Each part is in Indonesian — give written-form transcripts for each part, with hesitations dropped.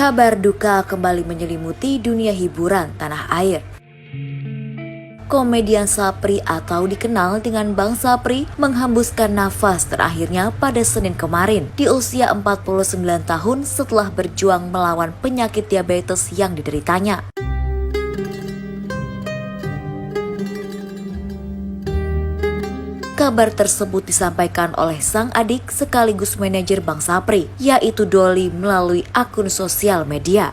Kabar duka kembali menyelimuti dunia hiburan tanah air. Komedian Sapri atau dikenal dengan Bang Sapri menghembuskan nafas terakhirnya pada Senin kemarin di usia 49 tahun setelah berjuang melawan penyakit diabetes yang dideritanya. Kabar tersebut disampaikan oleh sang adik sekaligus manajer Bang Sapri, yaitu Doli melalui akun sosial media.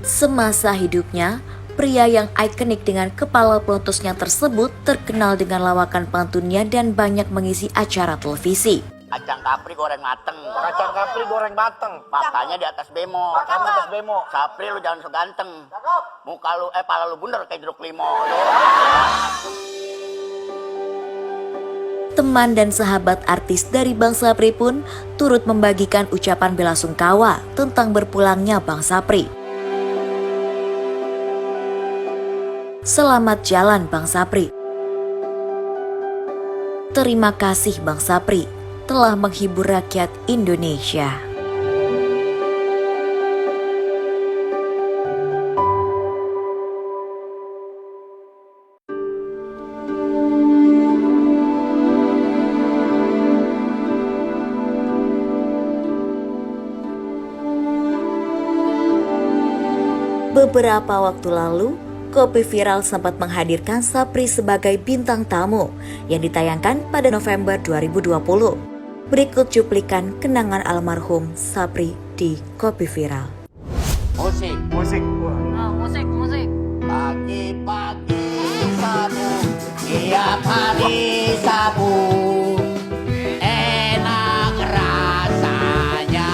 Semasa hidupnya, pria yang ikonik dengan kepala pelontusnya tersebut terkenal dengan lawakan pantunnya dan banyak mengisi acara televisi. Kacang kapri goreng mateng. Kacang kapri goreng mateng. Makanya di atas bemo. Makan di atas bemo. Sapri lu jangan so ganteng. Muka lu, pala lu bundar kayak jeruk limau. Teman dan sahabat artis dari Bang Sapri pun turut membagikan ucapan bela sungkawa tentang berpulangnya Bang Sapri. Selamat jalan Bang Sapri. Terima kasih Bang Sapri telah menghibur rakyat Indonesia. Beberapa waktu lalu, Kopi Viral sempat menghadirkan Sapri sebagai bintang tamu yang ditayangkan pada November 2020. Berikut cuplikan kenangan almarhum Sapri di Kopi Viral. Musik. Musik. Musik. Pagi-pagi sabu, tiap hari sabu. Enak rasanya.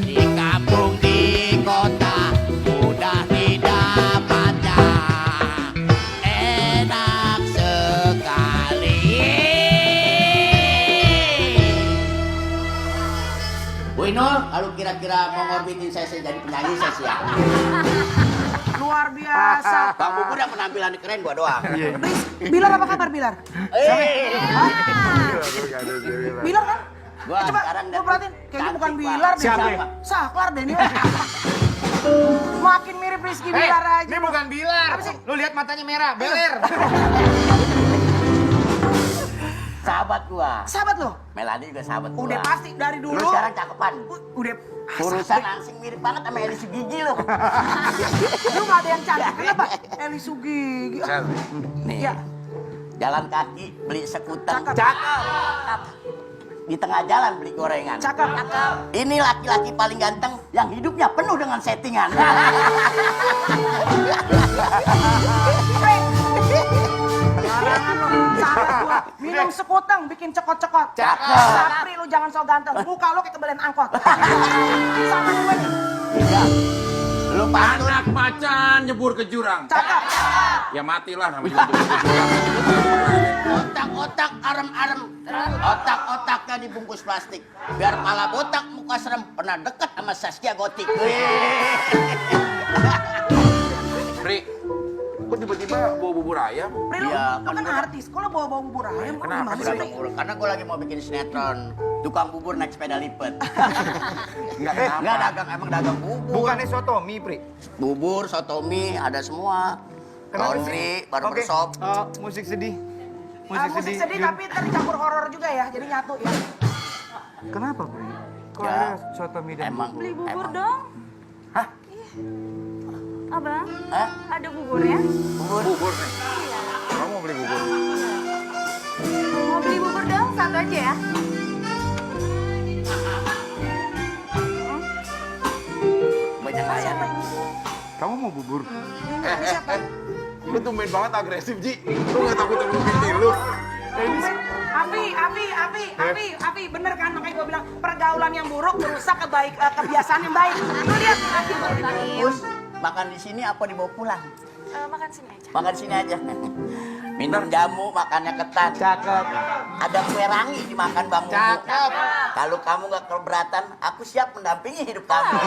Di kampung, di kota, mudah didapatnya. Enak sekali. Bu Inul, kalau kira-kira mau ngorbitin saya jadi penyanyi saya siap. Luar biasa. Bang Bubur yang penampilan keren gua doang. Bilar apa kabar Bilar? Bilar kan? Gua Coba sekarang gua perhatiin, kayaknya bukan Bilar deh. Siapa? Saklar deh ini. Makin mirip Rizky Bilar aja. Ini bukan Bilar. Apa sih? Lu lihat matanya merah, beler. Sahabat gua. Sahabat lo? Melani juga sahabat gua. Udah pasti dari dulu. Lu sekarang cakepan. Udah Urusan langsing mirip banget sama Eli Sugigi lu. lu gak ada yang cantik. Kenapa? Eli Sugigi. Nih. Ya. Jalan kaki beli sekuteng. Cakep. Di tengah jalan beli gorengan. Cakep. Ini laki-laki paling ganteng yang hidupnya penuh dengan settingan. Barangan lo, sahabat gua. Minum sekuteng, bikin cekot-cekot. Cakep. Sapri lu jangan so ganteng. Muka lu kayak kebelen angkot. Sama gue nih. Iya. Lu pantun. Anak macan nyebur ke jurang. Cakep. Ya matilah namanya nyebur ke jurang. Otak-otak arem-arem. Otak-otaknya dibungkus plastik. Biar pala botak muka serem. Pernah deket sama Saskia Gotik. Pri, kok tiba-tiba bawa bubur ayam? Pri, lu Iya, kan artis. Kok lu bawa-bawa bubur ayam? Kok Kenapa gimana sih? sih, Pri? Karena gue lagi mau bikin sinetron. Tukang bubur naik sepeda lipat. Enggak Enggak dagang, emang dagang bubur. Bukannya soto mie, Pri. Bubur, sotomi, ada semua. Laundry, barbershop. Musik sedih. Musik sedih tapi ntar dicampur horor juga ya. Jadi nyatu ya. Kenapa, Pri? Kok Ya, ada soto mie dan Emang. Beli bubur emang. dong. Hah? Abang, Hah? ada buburnya? Bubur? Bubur nih. Kamu mau beli bubur? Mau beli bubur dong, satu aja ya. Banyak ayam. Kamu mau bubur? Lu tumben banget agresif, Ji. Lu nggak takut sama bini lu? Api, bener kan makanya gue bilang pergaulan yang buruk merusak kebiasaan yang baik. Lu lihat Api Terus makan di sini apa dibawa pulang? Makan sini aja. Makan sini aja. Minum jamu, makannya ketan. Cakep. Ada kue rangi dimakan Bang Mumu. Cakep. Kalau kamu gak keberatan, aku siap mendampingi hidup kamu.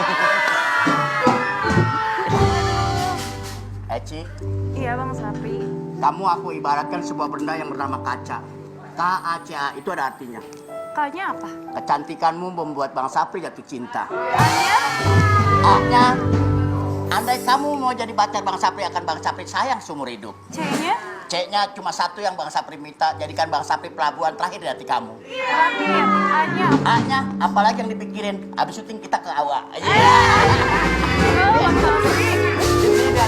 Iya Bang Sapri. Kamu aku ibaratkan sebuah benda yang bernama kaca. KACA itu ada artinya. K-nya apa? Kecantikanmu membuat Bang Sapri jatuh cinta. A-nya? A-nya, andai kamu mau jadi pacar Bang Sapri akan Bang Sapri sayang seumur hidup. C-nya? C-nya cuma satu yang Bang Sapri minta, jadikan Bang Sapri pelabuhan terakhir di hati kamu. Terakhir. A-nya apa? A-nya, apalagi yang dipikirin, abis syuting kita ke Awa. Oh, Bang Sapri. Ini dia.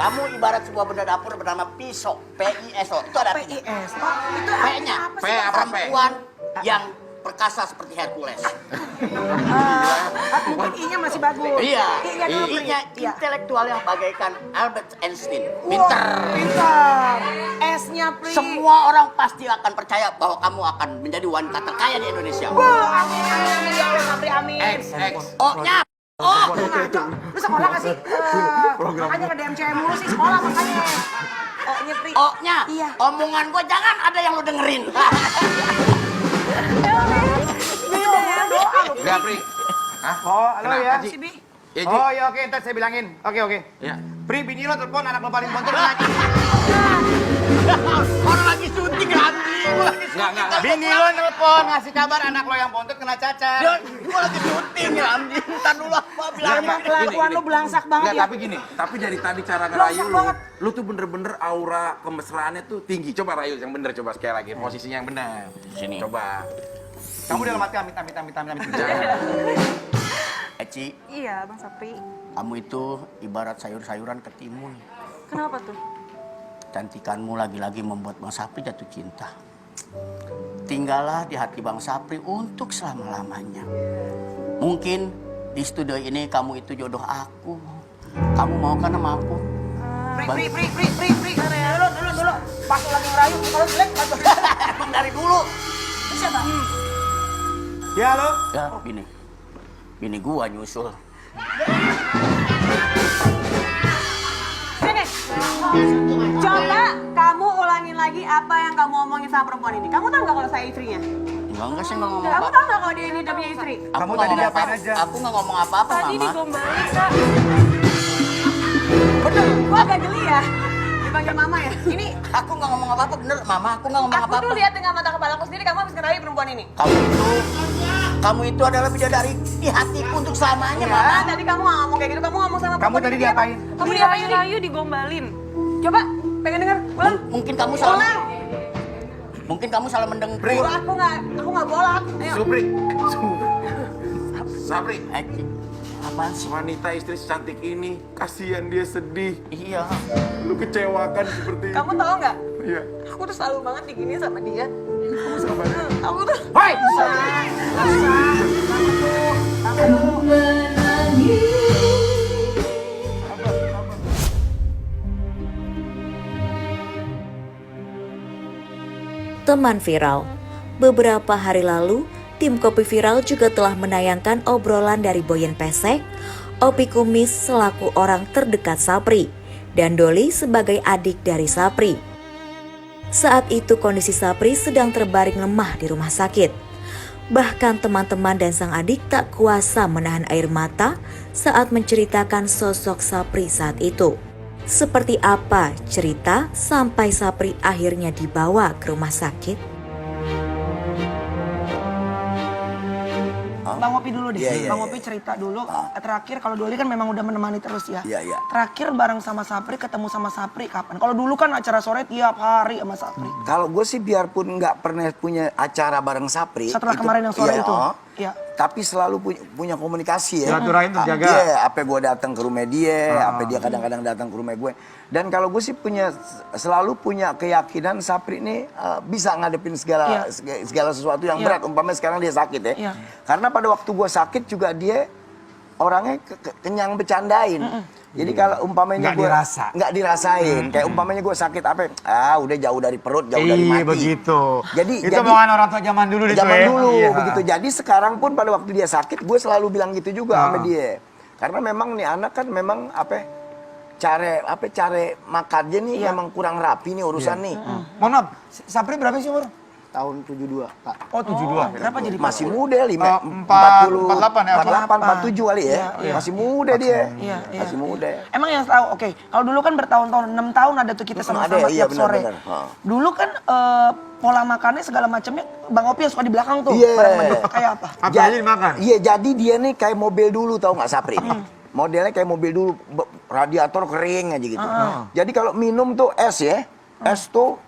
Kamu ibarat sebuah benda dapur bernama pisau, P-I-S-O. Itu ada artinya. PIS. Oh, itu P-nya, P apa P? perempuan yang perkasa seperti Hercules. mungkin I-nya masih bagus. Iya, I-nya dulu. Pri. I-nya Iya. intelektual yang bagaikan Albert Einstein. Wah, Pinter. pintar. S-nya Pri. Semua orang pasti akan percaya bahwa kamu akan menjadi wanita terkaya di Indonesia. Wah, amin, amin, ya Allah, Sapri, amin. X. O-nya, O. Ngaco. Lu sekolah gak sih? Makanya ke DMCM mulu sih sekolah makanya. O-nya Pri. O-nya, Iya. omongan gue jangan ada yang lu dengerin. Enggak, Pri. Hah? Oh, halo ya. Kenapa, Ji? Si Bi. Ya, Ji. Oh, ya oke, ntar saya bilangin. Oke. Ya. Pri, bini lo telepon anak lo paling bontot ngaji. Orang lagi syuting Ramji, gue lagi syuting. Enggak. Bini lo nelpon ngasih kabar anak lo yang bontot kena cacat. Gue lagi syuting Ramji, ntar dulu apa bilang. Emang kelakuan lu belangsak banget Enggak, ya. tapi gini, tapi dari tadi cara Belakang ngerayu lu, banget. lu tuh bener-bener aura kemesraannya tuh tinggi. Coba rayu yang bener, coba sekali lagi, posisinya yang benar. Sini. Coba. Kamu dalam hati amit. Eci, Iya, Bang Sapri. kamu itu ibarat sayur-sayuran ketimun. Kenapa tuh? Cantikanmu lagi-lagi membuat Bang Sapri jatuh cinta. Tinggallah di hati Bang Sapri untuk selama-lamanya. Mungkin di studio ini kamu itu jodoh aku. Kamu mau kan sama aku? Pri. Dulu. Pas lu lagi ngerayu, kalau jelek, pas Emang dari dulu. Itu siapa? Ya lo. Ya, bini gua nyusul. Sini. Coba kamu ulangin lagi apa yang kamu omongin sama perempuan ini. Kamu tahu nggak kalau saya istrinya? Enggak sih ngomong Kamu apa. tahu nggak kalau dia ini udah punya istri? Aku Kamu nggak tadi ngomong diapain apa-apa. aja? Aku nggak ngomong apa-apa, Tadi Mama. digombalin, Kak. Bener, gua agak geli ya. Dipanggil mama ya? Ini Aku nggak ngomong apa-apa, bener, Mama. Aku nggak ngomong aku apa-apa. tuh lihat dengan mata kepala aku sendiri kamu habis ngerayu perempuan ini. Kamu itu adalah bidadari di hatiku untuk selamanya, Ya, Mama. tadi kamu nggak ngomong kayak gitu, kamu ngomong sama Kamu perempuan tadi ini dia apa? diapain? Kamu diapain rayu digombalin. Coba, pengen denger, ulang. Mungkin kamu salah. Ulang. Mungkin kamu salah mendengar. Aku nggak bolak. Ayo. Supri. Sapri. Apaan sih? Wanita istri secantik ini, kasihan dia sedih. Iya. Lu kecewakan seperti itu. Kamu tahu nggak? Iya. Aku tuh selalu banget digini sama dia. Kamu sabar. Aku tuh. Hoi. Teman viral. Beberapa hari lalu, tim Kopi Viral juga telah menayangkan obrolan dari Boyen Pesek, Opi Kumis selaku orang terdekat Sapri, dan Doli sebagai adik dari Sapri. Saat itu kondisi Sapri sedang terbaring lemah di rumah sakit. Bahkan teman-teman dan sang adik tak kuasa menahan air mata saat menceritakan sosok Sapri saat itu. Seperti apa cerita sampai Sapri akhirnya dibawa ke rumah sakit? Bang Opi dulu deh. Iya, iya, Bang iya. Opi cerita dulu. Terakhir kalau Doli kan memang udah menemani terus ya. Iya, iya. Terakhir bareng sama Sapri, ketemu sama Sapri kapan? Kalau dulu kan acara sore tiap hari sama Sapri. Kalau gue sih biarpun nggak pernah punya acara bareng Sapri. Setelah kemarin yang sore itu. Iya. Tapi selalu punya komunikasi ya. Silaturahim terjaga. Iya, apa gue datang ke rumah dia, apa dia kadang-kadang datang ke rumah gue. Dan kalau gue sih selalu punya keyakinan Sapri ini bisa ngadepin segala sesuatu yang berat. Umpamanya sekarang dia sakit ya. Iya. Karena pada waktu gue sakit juga dia orangnya kenyang bercandain. Jadi kalau umpamanya Nggak gue dirasa. nggak dirasain, kayak umpamanya gue sakit apa? Udah jauh dari perut, jauh dari Iya mati. begitu. Jadi itu omongan orang tua zaman dulu itu zaman ya. dulu Iya. begitu. Jadi sekarang pun pada waktu dia sakit, gue selalu bilang gitu juga sama dia. Karena memang nih anak kan memang cara makannya nih memang kurang rapi nih urusan nih. Mohon maaf, Sapri berapa sih umur? tahun 72, Pak. Oh, 72. Berapa jadi Masih muda, 48 ya? 48, 47 kali ya. Iya. Masih muda dia. Iya. Masih muda. Emang yang tahu, oke. Kalau dulu kan bertahun-tahun, 6 tahun ada tuh kita sama-sama Ada, iya, tiap sore. benar. Dulu kan pola makannya segala macamnya, Bang Opi yang suka di belakang tuh. Iya. Bareng menduk, kayak apa? Apa aja dimakan? Iya, jadi dia nih kayak mobil dulu, tahu nggak Sapri? Modelnya kayak mobil dulu, radiator kering aja gitu. Jadi kalau minum tuh es ya, es tuh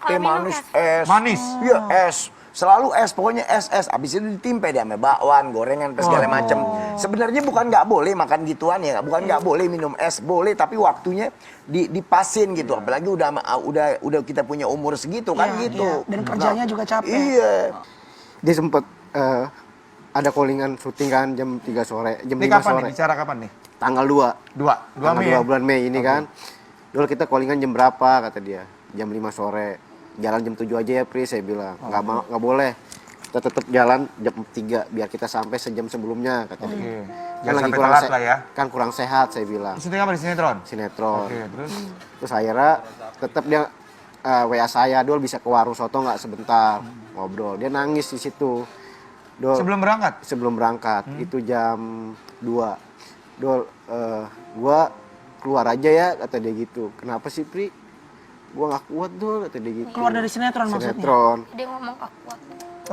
teh manis, es. Manis? Iya, es. Selalu es, pokoknya es. Abis itu ditimpa dia sama bakwan, gorengan, segala macem. Sebenarnya bukan nggak boleh makan gituan ya, bukan nggak boleh minum es, boleh. Tapi waktunya dipasin gitu. Apalagi udah kita punya umur segitu kan Iya, gitu. iya. Dan kerjanya juga capek. Iya. Dia sempet ada callingan syuting kan jam 3 sore, jam Ini 5 kapan sore. nih? Bicara kapan nih? Tanggal 2. 2 Tanggal Mei ya? 2 bulan Mei ini kan. Dulu kita callingan jam berapa kata dia? Jam 5 sore. Jalan jam 7 aja ya, Pri, saya bilang. Nggak boleh. Kita tetap jalan jam 3 biar kita sampai sejam sebelumnya kata dia. Jangan sampai telat lah ya. Kan kurang sehat saya bilang. Syuting apa di sinetron? Sinetron. Oke, terus? Terus akhirnya tetap dia WA saya, Dol bisa ke warung soto nggak sebentar ngobrol. Dia nangis di situ. Dol, Sebelum berangkat? sebelum berangkat itu jam 2. Dol, gua keluar aja ya kata dia gitu. Kenapa sih, Pri? Gua nggak kuat, Dol, kata dia gitu. Keluar dari sinetron maksudnya? Sinetron. Dia ngomong gak kuat.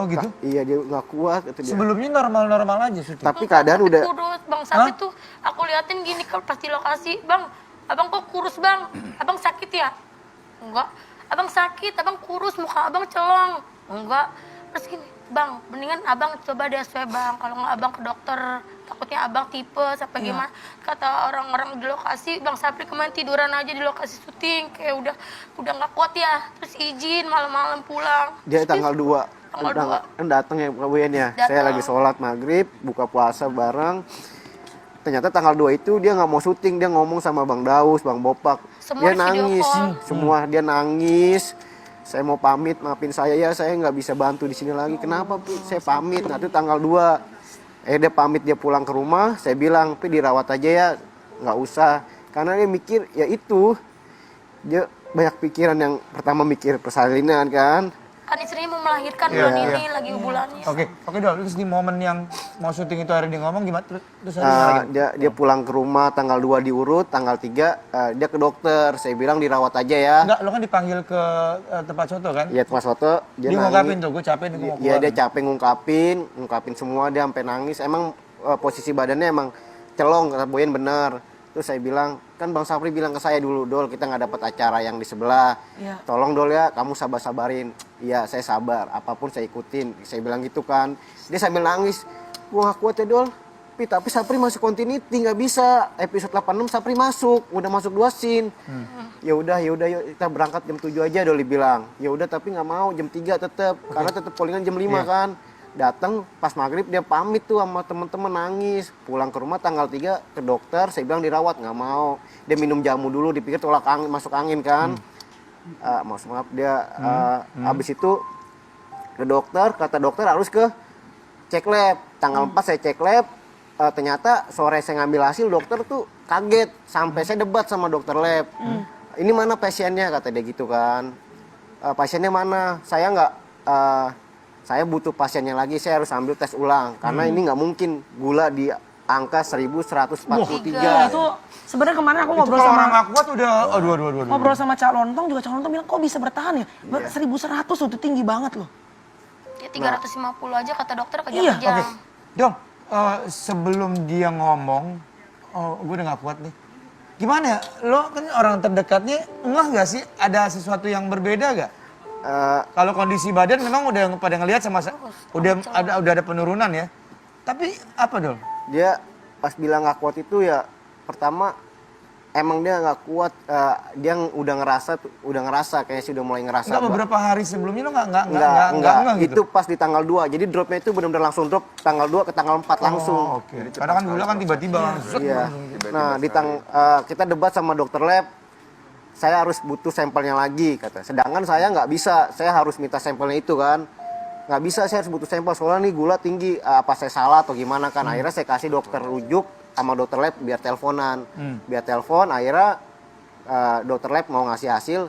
Oh gitu? Iya, dia nggak kuat kata dia. Sebelumnya normal-normal aja syuting? Tapi keadaan udah Kurus, Bang Sapi tuh aku liatin gini kalau pas di lokasi, Bang, abang kok kurus, Bang? Abang sakit ya? Enggak. Abang sakit, abang kurus, muka abang celong. Enggak. Terus gini, Bang, mendingan abang coba deh swab, Bang. Kalau nggak abang ke dokter, takutnya abang tipes apa gimana. Kata orang-orang di lokasi, Bang Sapri kemarin tiduran aja di lokasi syuting. Kayak udah nggak kuat ya. Terus izin malam-malam pulang. dia Terus tanggal 2 Tanggal 2. datang ya Bukabuyan ya. Saya Datang. lagi sholat maghrib, buka puasa bareng. Ternyata tanggal 2 itu dia nggak mau syuting, dia ngomong sama Bang Daus, Bang Bopak. Semua Dia di video nangis, call. semua dia nangis. Saya mau pamit, maafin saya ya, saya nggak bisa bantu di sini lagi. Kenapa, Pi? Saya pamit. Nah, itu tanggal 2. Dia pamit, dia pulang ke rumah. Saya bilang, Pi dirawat aja ya, nggak usah. Karena dia mikir, ya itu. Dia banyak pikiran yang pertama mikir persalinan kan. Kan istrinya mau melahirkan Iya, bulan iya. ini lagi bulannya. Oke Dol, terus di momen yang mau syuting itu akhirnya dia ngomong gimana? Terus lagi? Dia pulang ke rumah tanggal 2 diurut, tanggal 3 dia ke dokter. Saya bilang dirawat aja ya. Enggak, lo kan dipanggil ke tempat soto kan? Iya, Mas Soto, Dia nangis. ngungkapin tuh, gue capek nih gue mau Iya, keluar. dia capek ngungkapin semua, dia sampai nangis. Emang posisi badannya emang celong, kata Boyen bener. Terus saya bilang, kan Bang Sapri bilang ke saya dulu, Dol, kita nggak dapat acara yang di sebelah. Iya. Tolong Dol ya, kamu sabar-sabarin. Iya, saya sabar, apapun saya ikutin. Saya bilang gitu kan. Dia sambil nangis, gua nggak kuat ya Dol. Tapi Sapri masuk continuity, nggak bisa. Episode 86 Sapri masuk, udah masuk 2 scene. Ya udah, yuk kita berangkat jam 7 aja Doli bilang. Ya udah tapi nggak mau jam 3 tetap, karena tetap callingan jam 5 kan. Datang pas maghrib dia pamit tuh sama temen-temen nangis. Pulang ke rumah tanggal 3 ke dokter, saya bilang dirawat, nggak mau. Dia minum jamu dulu, dipikir tolak angin, masuk angin kan. Maaf dia habis itu ke dokter, kata dokter harus ke cek lab. Tanggal 4 saya cek lab, ternyata sore saya ngambil hasil dokter tuh kaget. Sampai saya debat sama dokter lab. Ini mana pasiennya, kata dia gitu kan. Pasiennya mana? Saya butuh pasiennya lagi, saya harus ambil tes ulang. Karena ini nggak mungkin gula di angka 1143. Iya, itu sebenarnya kemarin aku Itu ngobrol kalau sama orang nggak kuat udah, aduh. ngobrol sama Cak Lontong juga, Cak Lontong bilang kok bisa bertahan ya? 1100 tuh, itu tinggi banget loh. Ya 350 aja kata dokter Iya, kejam-kejam. Oke, Dong, sebelum dia ngomong, gue udah nggak kuat nih. Gimana ya, lo kan orang terdekatnya, enggak nggak sih ada sesuatu yang berbeda gak? Kalau kondisi badan memang udah pada ngelihat udah ada penurunan ya. Tapi apa Dol? Dia pas bilang nggak kuat itu ya pertama emang dia nggak kuat, dia udah ngerasa kayak sih udah mulai ngerasa. Enggak, beberapa hari sebelumnya lo enggak Itu gitu. pas di tanggal 2. Jadi dropnya itu benar-benar langsung drop tanggal 2 ke tanggal 4 langsung. Oke. Karena kan gula kan tiba-tiba. Iya. Nah, kita debat sama dokter lab. Saya harus butuh sampelnya lagi, kata. Sedangkan saya nggak bisa, saya harus minta sampelnya itu kan. Nggak bisa, saya harus butuh sampel, soalnya nih gula tinggi, apa saya salah atau gimana kan. Akhirnya saya kasih dokter rujuk sama dokter lab biar teleponan. Biar telepon, akhirnya dokter lab mau ngasih hasil,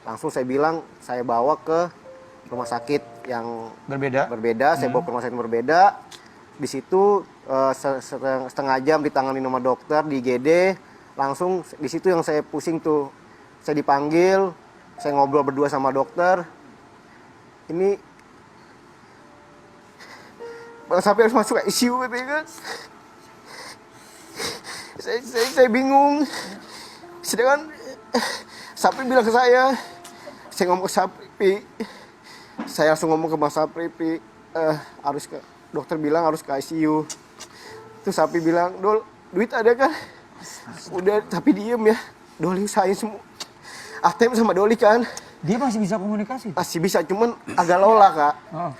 langsung saya bilang saya bawa ke rumah sakit yang Berbeda. Saya bawa ke rumah sakit berbeda. Di situ setengah jam ditangani sama dokter di IGD. Langsung di situ yang saya pusing tuh. Saya dipanggil, saya ngobrol berdua sama dokter. Ini Bang Sapri harus masuk ICU katanya kan. Saya bingung. Sedangkan Sapri bilang ke saya ngomong ke Sapri, saya langsung ngomong ke Bang Sapri, harus ke dokter bilang harus ke ICU. Terus Sapri bilang, Dol, duit ada kan? Udah, tapi diem ya. Doli usahain semua. ATM sama Doli kan. Dia masih bisa komunikasi? Masih bisa, cuman agak lola, Kak. Oh.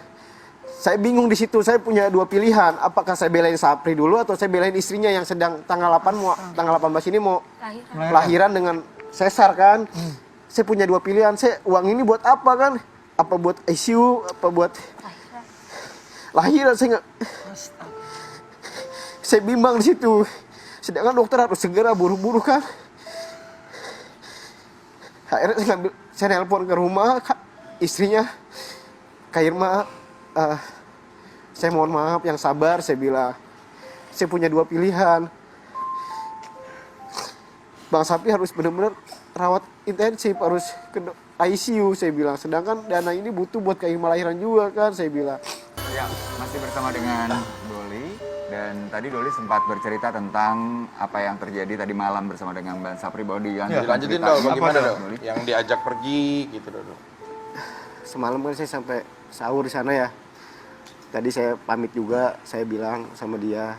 Saya bingung di situ. Saya punya dua pilihan. Apakah saya belain Sapri dulu atau saya belain istrinya yang sedang tanggal 18 ini mau lahiran dengan sesar kan? Saya punya dua pilihan. Saya uang ini buat apa kan? Apa buat ICU? Apa buat lahiran? Saya bimbang di situ. Sedangkan dokter harus segera buru-buru kan? Akhirnya saya nelpon ke rumah istrinya, Kak Irma, saya mohon maaf, yang sabar, saya bilang. Saya punya dua pilihan. Bang Sapri harus benar-benar rawat intensif, harus ke ICU, saya bilang. Sedangkan dana ini butuh buat Kak Irma lahiran juga kan, saya bilang. Ya, masih bersama dengan Doli. Dan tadi Doli sempat bercerita tentang apa yang terjadi tadi malam bersama dengan Bang Sapri bahwa Lanjutin dong, bagaimana dong? Yang diajak pergi gitu dong. Semalam kan saya sampai sahur di sana ya. Tadi saya pamit juga, saya bilang sama dia,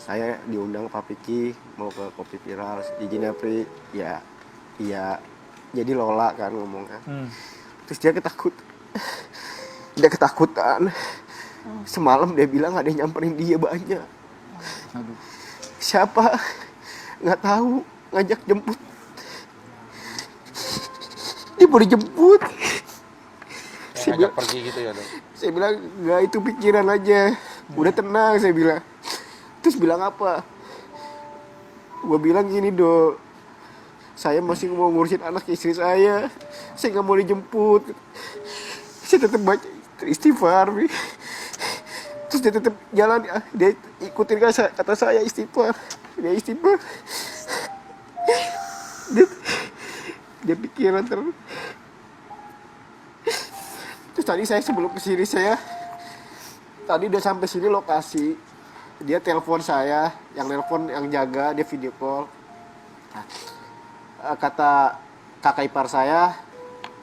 saya diundang Pak Piki mau ke Kopi Viral, izin ya Pri, ya iya. Jadi Lola kan ngomongnya. Terus dia ketakutan. Semalam dia bilang ada yang nyamperin dia banyak. Siapa? Nggak tahu, ngajak jemput. Dia mau dijemput. Ngajak pergi gitu ya dok? Saya bilang, nggak, itu pikiran aja. Udah tenang, saya bilang. Terus bilang apa? Gue bilang gini, Dol. Saya masih mau ngurusin anak istri saya. Saya nggak mau dijemput. Saya tetap baca istighfar. Terus dia tetap jalan, dia ikutin kata saya istighfar. Dia istighfar. Dia pikiran terus. Terus tadi saya sebelum kesini tadi udah sampai sini lokasi, dia telepon saya, yang telepon yang jaga, dia video call. Kata kakak ipar saya,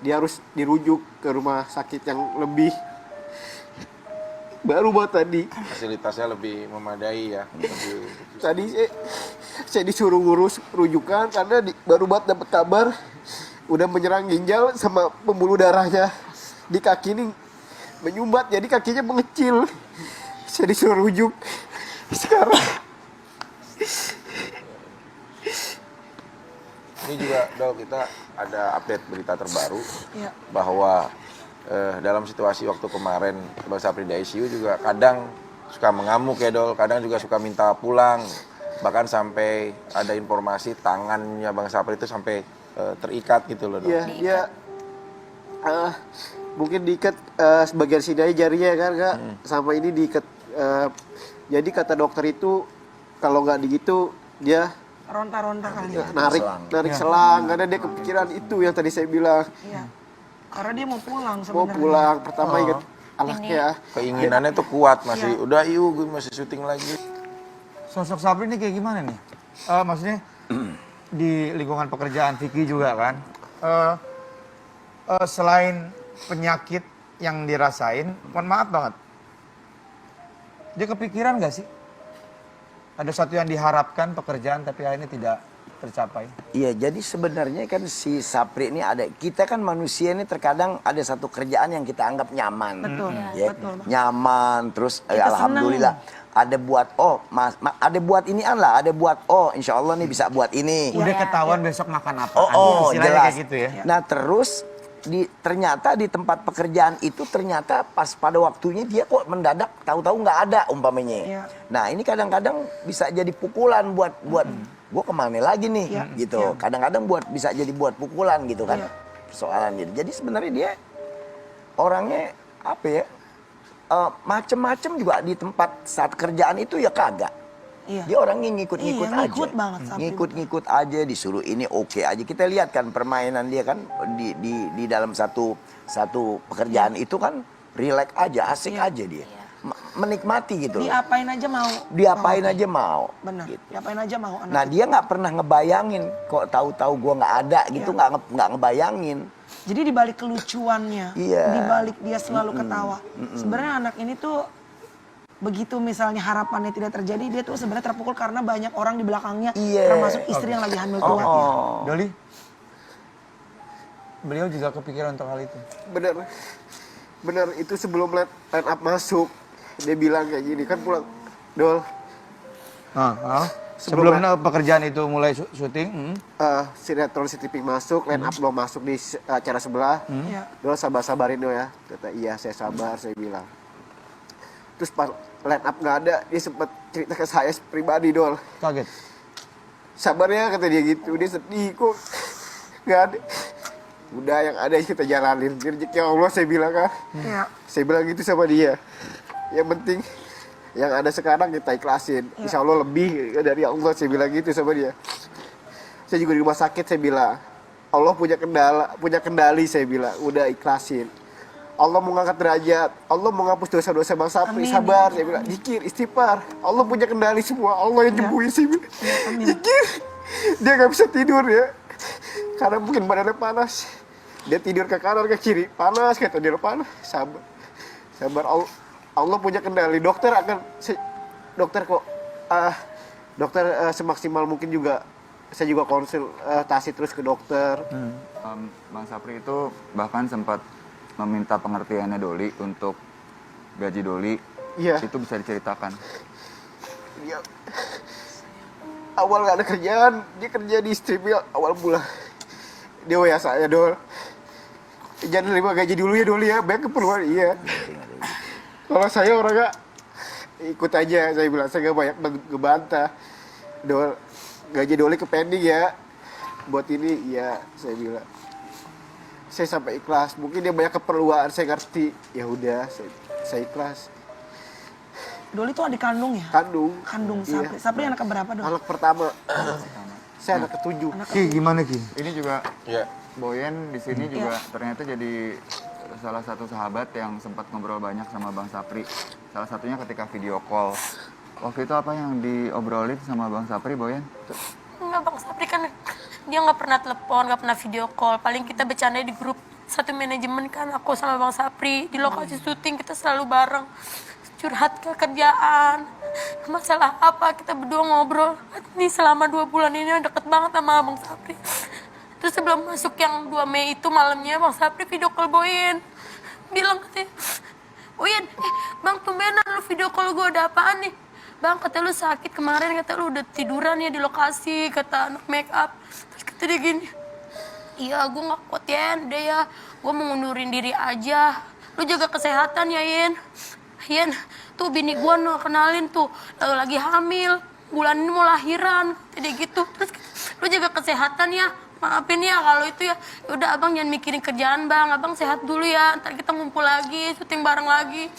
dia harus dirujuk ke rumah sakit yang lebih baru banget tadi. Fasilitasnya lebih memadai ya. Tadi saya disuruh ngurus rujukan karena baru banget dapat kabar udah menyerang ginjal sama pembuluh darahnya di kaki ini menyumbat, jadi kakinya mengecil. Saya disuruh rujuk sekarang. Ini juga Dol, kita ada update berita terbaru bahwa dalam situasi waktu kemarin Bang Sapri di ICU juga kadang suka mengamuk ya Dol, kadang juga suka minta pulang. Bahkan sampai ada informasi tangannya Bang Sapri itu sampai terikat gitu loh Dol. Iya, mungkin diikat sebagian sini aja jarinya kan Kak, sama ini diikat. Jadi kata dokter itu kalau nggak digitu dia Ronta-ronta kali ya. narik selang, karena dia kepikiran itu yang tadi saya bilang. Iya. Karena dia mau pulang sebenarnya. Mau pulang, pertama ingat anaknya. Keinginannya tuh kuat, masih udah yuk gue masih syuting lagi. Sosok Sapri ini kayak gimana nih? Maksudnya di lingkungan pekerjaan Vicky juga kan. Selain penyakit yang dirasain, mohon maaf banget. Dia kepikiran gak sih? Ada sesuatu yang diharapkan pekerjaan tapi akhirnya tidak tercapai. Iya, jadi sebenarnya kan si Sapri ini kita kan manusia ini terkadang ada satu kerjaan yang kita anggap nyaman. Betul, ya, betul. Nyaman, terus alhamdulillah ada buat ada buat inian lah, ada buat insya Allah nih bisa buat ini. Udah ketahuan besok makan apa. Jelas. Kayak gitu ya. Nah terus ternyata di tempat pekerjaan itu ternyata pas pada waktunya dia kok mendadak tahu-tahu nggak ada umpamanya. Nah ini kadang-kadang bisa jadi pukulan buat gue kemana lagi nih gitu. Kadang-kadang bisa jadi buat pukulan gitu kan persoalan gitu. Jadi sebenarnya dia orangnya apa ya, macem-macem juga di tempat saat kerjaan itu ya kagak. Iya. Dia orangnya ngikut-ngikut Iya, aja. ngikut banget, Sapri. Ngikut-ngikut aja, disuruh ini oke aja. Kita lihat kan permainan dia kan di dalam satu pekerjaan itu kan rileks aja, asik aja dia. Menikmati gitu loh. Diapain aja mau. Diapain aja mau. Benar. Gitu. Diapain aja mau anak Nah itu. dia nggak pernah ngebayangin kok tahu-tahu gua nggak ada gitu, nggak ngebayangin. Jadi dibalik kelucuannya, Iya. dibalik dia selalu ketawa. Sebenarnya anak ini tuh begitu misalnya harapannya tidak terjadi, dia tuh sebenarnya terpukul karena banyak orang di belakangnya, Iya. termasuk istri yang lagi hamil tua. Doli, beliau juga kepikiran untuk hal itu. Bener itu sebelum line up masuk dia bilang kayak gini kan pulang, Dol. Sebelum pekerjaan itu mulai syuting, Sinetron si Tipik masuk, line up belum masuk di acara sebelah. Dol sabar-sabarin Dol ya. Kata iya saya sabar, saya bilang. Terus pas line up nggak ada, dia sempat cerita ke saya pribadi Dol. kaget. Sabar ya kata dia gitu, dia sedih kok nggak ada. Udah yang ada kita jalanin, rezeki Allah saya bilang kan. Saya bilang gitu sama dia. Yang penting yang ada sekarang kita ikhlasin. Insya Allah lebih dari Allah, saya bilang gitu sama dia. Saya juga di rumah sakit saya bilang, Allah punya kendali saya bilang, udah ikhlasin. Allah mau ngangkat derajat, Allah mau ngapus dosa-dosa Bang Sapri, sabar saya bilang, zikir, istighfar. Allah punya kendali semua, Allah yang nyembuhin saya bilang. Zikir. Dia nggak bisa tidur ya, karena mungkin badannya panas. Dia tidur ke kanan ke kiri, panas kata dia, panas. Sabar, Allah punya kendali. Dokter semaksimal mungkin juga. Saya juga konsultasi terus ke dokter. Bang Sapri itu bahkan sempat meminta pengertiannya Doli untuk gaji Doli. Iya. Itu bisa diceritakan. Dia awal nggak ada kerjaan, dia kerja di stripnya awal bulan. Dia WA saya, Dol. Jangan terima gaji dulu ya Doli ya, banyak keperluan. Iya. Kalau saya orangnya ikut aja, saya bilang saya nggak banyak ngebantah. Dol, gaji Doli ke pending ya. Buat ini, iya, saya bilang. Saya sampai ikhlas. Mungkin dia banyak keperluan, saya ngerti. Ya udah, saya ikhlas. Doli itu adik kandung ya? Kandung Sapri. Iya. Sapri anak keberapa Dol? Anak pertama. Saya anak ketujuh. Ki, gimana Ki? Ini juga Boyen di sini juga ternyata jadi salah satu sahabat yang sempat ngobrol banyak sama Bang Sapri. Salah satunya ketika video call. Waktu itu apa yang diobrolin sama Bang Sapri, Boyen? Enggak, Bang Sapri kan dia nggak pernah telepon, nggak pernah video call. Paling kita bercanda di grup satu manajemen kan, aku sama Bang Sapri. Di lokasi syuting kita selalu bareng. Curhat ke kerjaan, masalah apa, kita berdua ngobrol. Ini selama 2 bulan ini deket banget sama Bang Sapri. Terus sebelum masuk yang 2 Mei itu malamnya Bang Sapri video call Boyen. Bilang katanya, Boyen, Bang tumbenan lu video call gue, ada apaan nih? Bang kata lu sakit kemarin, kata lu udah tiduran ya di lokasi, kata anak make up. Terus kata dia gini, iya gue gak kuat Yen, udah ya, gue mau ngundurin diri aja. Lu jaga kesehatan ya Yen. Yen, tuh bini gue no kenalin tuh, lagi hamil, bulan ini mau lahiran, jadi gitu. Terus lu jaga kesehatan ya, maafin ya kalau itu ya. Udah abang jangan mikirin kerjaan bang, abang sehat dulu ya, ntar kita ngumpul lagi, syuting bareng lagi.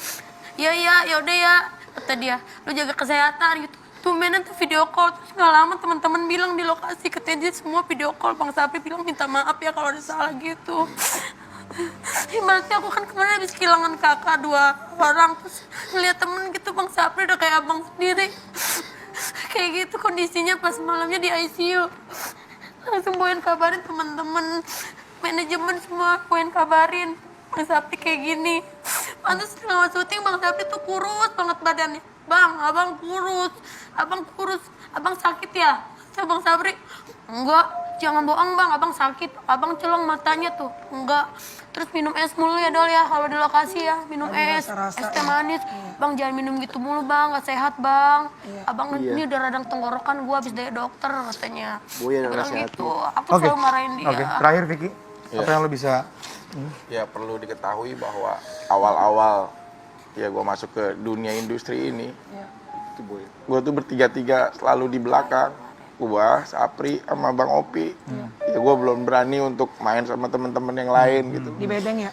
Ya udah ya, kata dia, lu jaga kesehatan gitu. Tumbenan tuh video call, terus gak lama teman-teman bilang di lokasi, katanya dia semua video call. Bang Sapri bilang minta maaf ya kalau ada salah gitu. Ibaratnya aku kan kemarin habis kehilangan kakak 2 orang, terus ngeliat temen gitu Bang Sapri udah kayak abang sendiri. Kayak gitu kondisinya pas malamnya di ICU. Langsung Boyen kabarin teman-teman manajemen semua, Boyen kabarin Bang Sapri kayak gini. Pantes selama syuting Bang Sapri tuh kurus banget badannya. Bang, abang kurus, abang sakit ya? Kata Bang Sapri, enggak, jangan bohong bang, abang sakit, abang celong matanya tuh, enggak. Terus minum es mulu ya Dol ya, kalau di lokasi ya, minum es teh manis. Bang jangan minum gitu mulu bang, gak sehat bang. Abang ini udah radang tenggorokan, gua habis dari dokter katanya. Bilang gitu, aku selalu marahin dia. Oke, terakhir Vicky, apa yang lo bisa? Ya perlu diketahui bahwa awal-awal ya gue masuk ke dunia industri ini, gue tuh bertiga-tiga selalu di belakang. Gua, Sapri, sama Bang Opi. Ya gue belum berani untuk main sama teman-teman yang lain gitu. Di bedeng ya?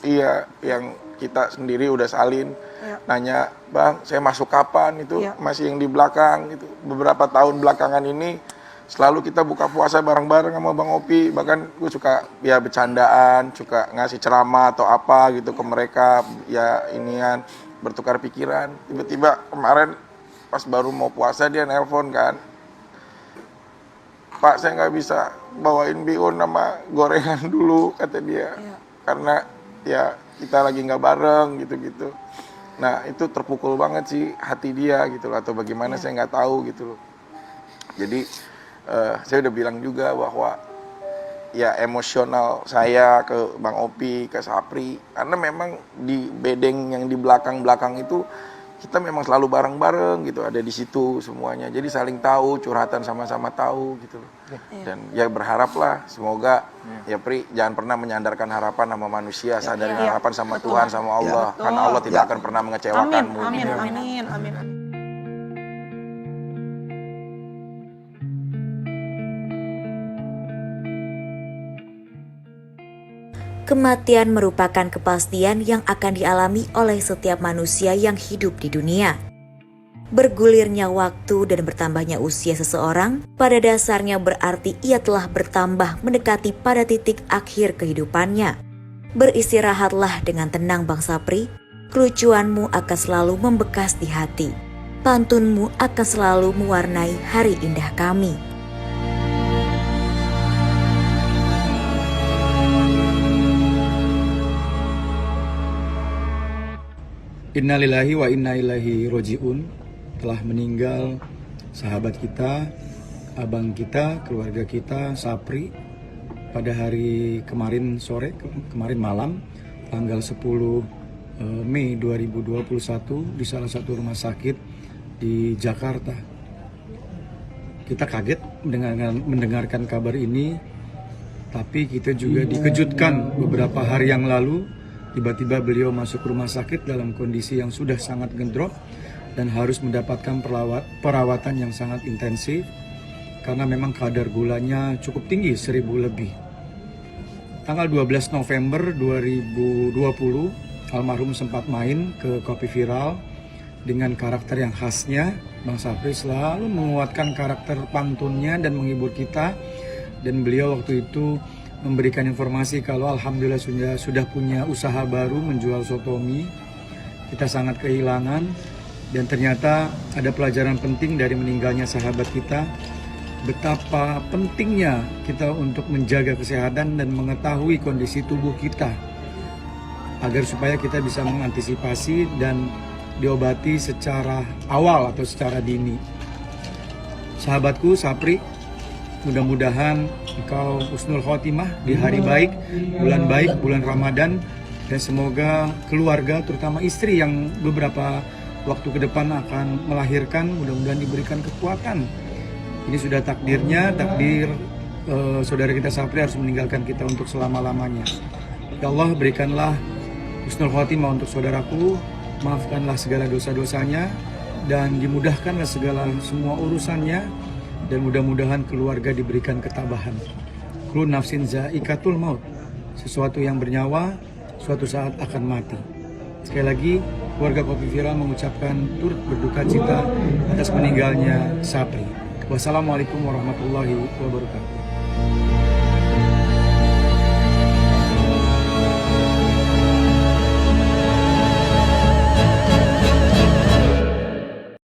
Iya, yang kita sendiri udah salin nanya, Bang, saya masuk kapan? Itu masih yang di belakang gitu. Beberapa tahun belakangan ini selalu kita buka puasa bareng-bareng sama Bang Opi. Bahkan gue suka ya bercandaan, suka ngasih ceramah atau apa gitu ke mereka, ya inian bertukar pikiran. Tiba-tiba kemarin pas baru mau puasa dia nelpon kan, Pak, saya nggak bisa bawain bihun sama gorengan dulu, kata dia. Karena ya kita lagi nggak bareng gitu-gitu. Nah itu terpukul banget sih hati dia gitu loh, atau bagaimana saya nggak tahu gitu loh. Jadi saya udah bilang juga bahwa ya emosional saya ke Bang Opi, ke Sapri, karena memang di bedeng yang di belakang-belakang itu kita memang selalu bareng-bareng gitu, ada di situ semuanya. Jadi saling tahu, curhatan sama-sama tahu gitu loh. Dan ya berharaplah semoga ya Pri jangan pernah menyandarkan harapan sama manusia, sadarin harapan sama Tuhan, sama Allah. Karena Allah tidak akan pernah mengecewakanmu. Amin, amin, amin, amin. Kematian merupakan kepastian yang akan dialami oleh setiap manusia yang hidup di dunia. Bergulirnya waktu dan bertambahnya usia seseorang pada dasarnya berarti ia telah bertambah mendekati pada titik akhir kehidupannya. Beristirahatlah dengan tenang Bang Sapri, kelucuanmu akan selalu membekas di hati. Pantunmu akan selalu mewarnai hari indah kami. Innalillahi wa inna ilaihi roji'un. Telah meninggal sahabat kita, abang kita, keluarga kita, Sapri, pada hari kemarin sore, kemarin malam, tanggal 10 Mei 2021 di salah satu rumah sakit di Jakarta. Kita kaget mendengarkan kabar ini, tapi kita juga dikejutkan beberapa hari yang lalu. Tiba-tiba beliau masuk rumah sakit dalam kondisi yang sudah sangat gendrok dan harus mendapatkan perawatan yang sangat intensif karena memang kadar gulanya cukup tinggi, 1000 lebih. Tanggal 12 November 2020, almarhum sempat main ke Kopi Viral dengan karakter yang khasnya. Bang Sapri selalu menguatkan karakter pantunnya dan menghibur kita, dan beliau waktu itu memberikan informasi kalau alhamdulillah sudah punya usaha baru menjual sotomi. Kita sangat kehilangan, dan ternyata ada pelajaran penting dari meninggalnya sahabat kita, betapa pentingnya kita untuk menjaga kesehatan dan mengetahui kondisi tubuh kita agar supaya kita bisa mengantisipasi dan diobati secara awal atau secara dini. Sahabatku Sapri, mudah-mudahan engkau husnul khotimah di hari baik, bulan Ramadan, dan semoga keluarga, terutama istri yang beberapa waktu ke depan akan melahirkan, mudah-mudahan diberikan kekuatan. Ini sudah takdirnya, takdir saudara kita Sapri harus meninggalkan kita untuk selama-lamanya. Ya Allah, berikanlah husnul khotimah untuk saudaraku, maafkanlah segala dosa-dosanya, dan dimudahkanlah semua urusannya. Dan mudah-mudahan keluarga diberikan ketabahan. Kullu nafsin za'iqatul maut. Sesuatu yang bernyawa suatu saat akan mati. Sekali lagi, keluarga Kopi Viral mengucapkan turut berduka cita atas meninggalnya Sapri. Wassalamualaikum warahmatullahi wabarakatuh.